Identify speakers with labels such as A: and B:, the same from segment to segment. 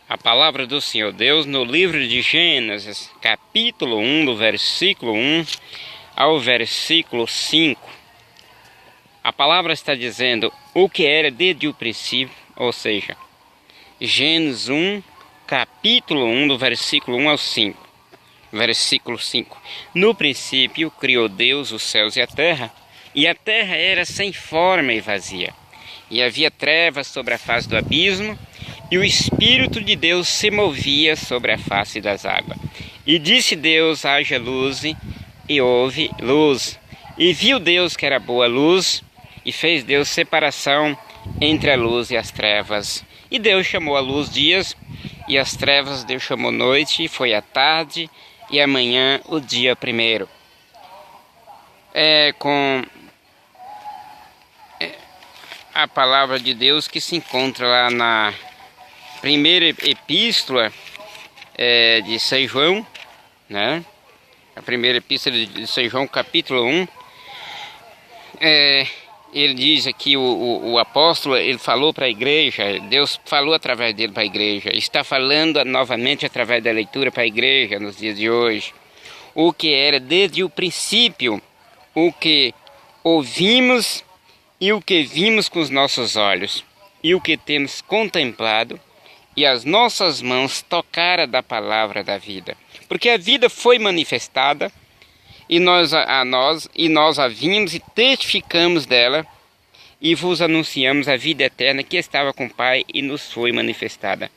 A: A palavra do Senhor Deus no livro de Gênesis, capítulo 1, do versículo 1 ao versículo 5. A palavra está dizendo o que era desde o princípio, ou seja, Gênesis 1, capítulo 1, do versículo 1 ao 5. Versículo 5. No princípio criou Deus os céus e a terra era sem forma e vazia. E havia trevas sobre a face do abismo, e o Espírito de Deus se movia sobre a face das águas. E disse Deus: haja luz, e houve luz. E viu Deus que era boa luz, e fez Deus separação entre a luz e as trevas. E Deus chamou a luz dias, e as trevas Deus chamou noite, e foi a tarde, e amanhã o dia primeiro. Com a palavra de Deus que se encontra lá na primeira epístola de São João, né? A primeira epístola de São João, capítulo 1. Ele diz aqui, o apóstolo, ele falou para a igreja, Deus falou através dele para a igreja, está falando novamente através da leitura para a igreja nos dias de hoje. O que era desde o princípio, o que ouvimos e o que vimos com os nossos olhos, e o que temos contemplado, e as nossas mãos tocaram da palavra da vida. Porque a vida foi manifestada, e nós a vimos e testificamos dela, e vos anunciamos a vida eterna que estava com o Pai e nos foi manifestada.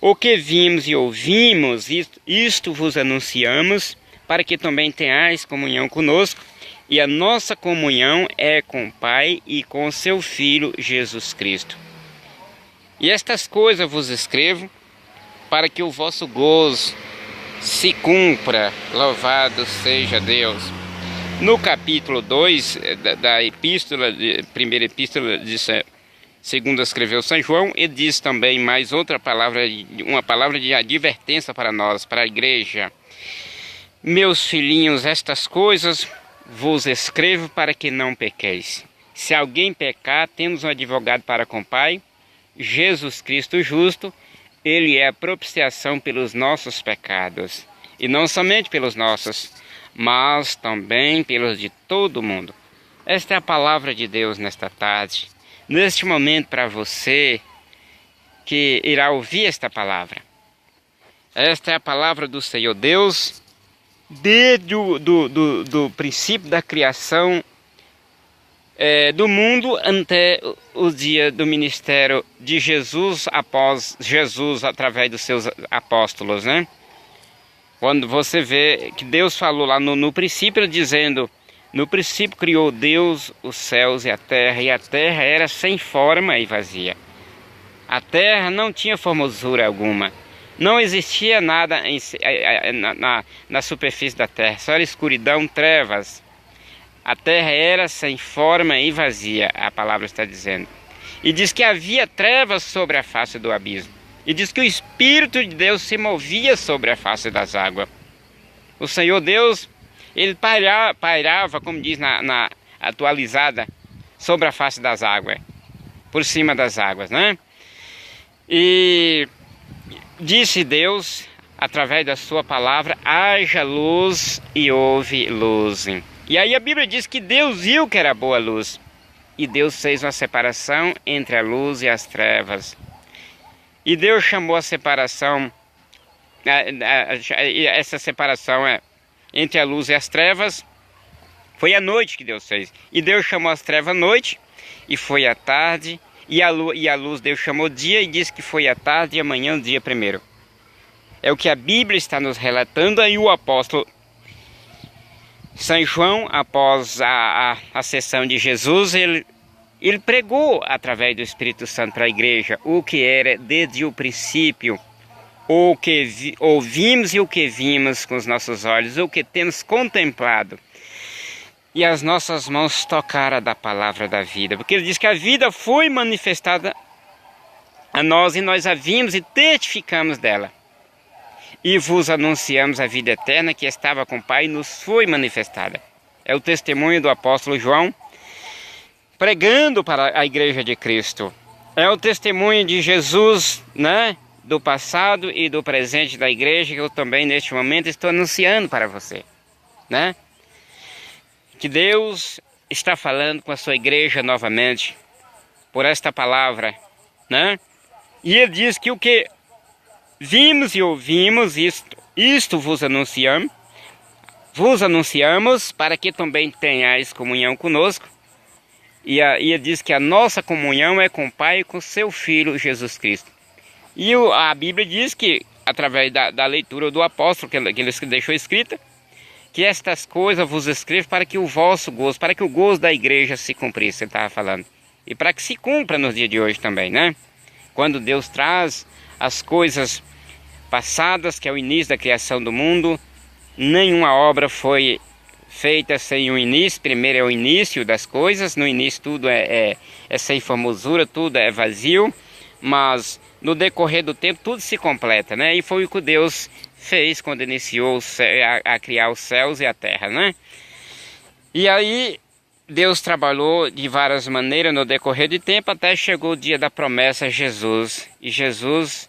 A: O que vimos e ouvimos, isto vos anunciamos, para que também tenhais comunhão conosco, e a nossa comunhão é com o Pai e com o seu Filho Jesus Cristo. E estas coisas vos escrevo, para que o vosso gozo se cumpra. Louvado seja Deus. No capítulo 2 da epístola, primeira epístola de segundo escreveu São João, ele diz também mais outra palavra, uma palavra de advertência para nós, para a igreja. Meus filhinhos, estas coisas vos escrevo para que não pequeis. Se alguém pecar, temos um advogado para com o Pai, Jesus Cristo justo. Ele é a propiciação pelos nossos pecados, e não somente pelos nossos, mas também pelos de todo mundo. Esta é a palavra de Deus nesta tarde, neste momento, para você que irá ouvir esta palavra. Esta é a palavra do Senhor Deus, desde do princípio da criação do mundo até o dia do ministério de Jesus, após Jesus através dos seus apóstolos, né? Quando você vê que Deus falou lá no princípio, dizendo: no princípio criou Deus os céus e a terra era sem forma e vazia. A terra não tinha formosura alguma, não existia nada na superfície da terra, só era escuridão, trevas. A terra era sem forma e vazia, a palavra está dizendo. E diz que havia trevas sobre a face do abismo. E diz que o Espírito de Deus se movia sobre a face das águas. O Senhor Deus, ele pairava, como diz na atualizada, sobre a face das águas, por cima das águas, né? E disse Deus, através da sua palavra: haja luz, e houve luz. E aí a Bíblia diz que Deus viu que era boa luz, e Deus fez uma separação entre a luz e as trevas. E Deus chamou a separação, essa separação entre a luz e as trevas, foi a noite que Deus fez. E Deus chamou as trevas noite, e foi a tarde, e a luz Deus chamou dia, e disse que foi a tarde, e amanhã o dia primeiro. É o que a Bíblia está nos relatando. Aí o apóstolo São João, após a sessão de Jesus, ele pregou através do Espírito Santo para a igreja o que era desde o princípio, o que ouvimos e o que vimos com os nossos olhos, o que temos contemplado. E as nossas mãos tocaram da palavra da vida, porque ele diz que a vida foi manifestada a nós, e nós a vimos e testificamos dela. E vos anunciamos a vida eterna que estava com o Pai e nos foi manifestada. É o testemunho do apóstolo João, pregando para a igreja de Cristo. É o testemunho de Jesus, né? do passado e do presente da igreja, que eu também neste momento estou anunciando para você, né? Que Deus está falando com a sua igreja novamente, por esta palavra, né? E Ele diz que o que vimos e ouvimos, isto vos anunciamos para que também tenhais comunhão conosco. E Ele diz que a nossa comunhão é com o Pai e com seu Filho Jesus Cristo. E a Bíblia diz que, através da leitura do apóstolo, que ele deixou escrita, que estas coisas vos escrevo para que o vosso gozo, para que o gozo da igreja se cumprisse, ele estava falando. E para que se cumpra nos dias de hoje também, né? Quando Deus traz as coisas passadas, que é o início da criação do mundo, nenhuma obra foi feita sem um início. Primeiro é o início das coisas, no início tudo é sem formosura, tudo é vazio, mas no decorrer do tempo tudo se completa, né? E foi o que Deus fez quando iniciou a criar os céus e a terra, né? E aí Deus trabalhou de várias maneiras no decorrer do tempo, até chegou o dia da promessa, Jesus. E Jesus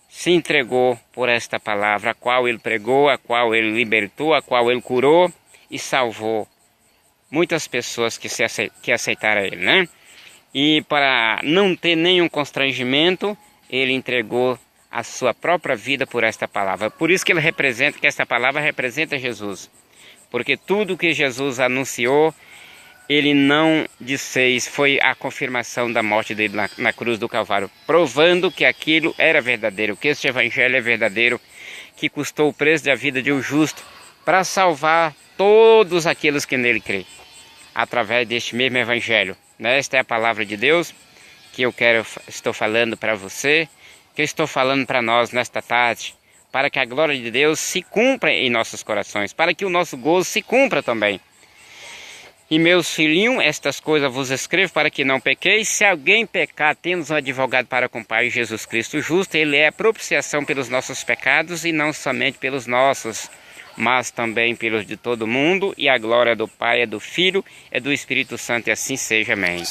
A: se entregou por esta palavra, a qual Ele pregou, a qual Ele libertou, a qual Ele curou e salvou muitas pessoas que aceitaram Ele, né? E para não ter nenhum constrangimento, Ele entregou a sua própria vida por esta palavra. Por isso que Ele representa, que esta palavra representa Jesus. Porque tudo que Jesus anunciou, Ele não disse, foi a confirmação da morte dele na cruz do Calvário, provando que aquilo era verdadeiro, que este evangelho é verdadeiro, que custou o preço da vida de um justo, para salvar todos aqueles que nele creem, através deste mesmo evangelho. Esta é a palavra de Deus que estou falando para você, que eu estou falando para nós nesta tarde, para que a glória de Deus se cumpra em nossos corações, para que o nosso gozo se cumpra também. E meus filhinhos, estas coisas vos escrevo para que não pequeis. Se alguém pecar, temos um advogado para com o Pai, Jesus Cristo justo. Ele é a propiciação pelos nossos pecados, e não somente pelos nossos, mas também pelos de todo mundo. E a glória do Pai, é do Filho, é do Espírito Santo, e assim seja. Amém.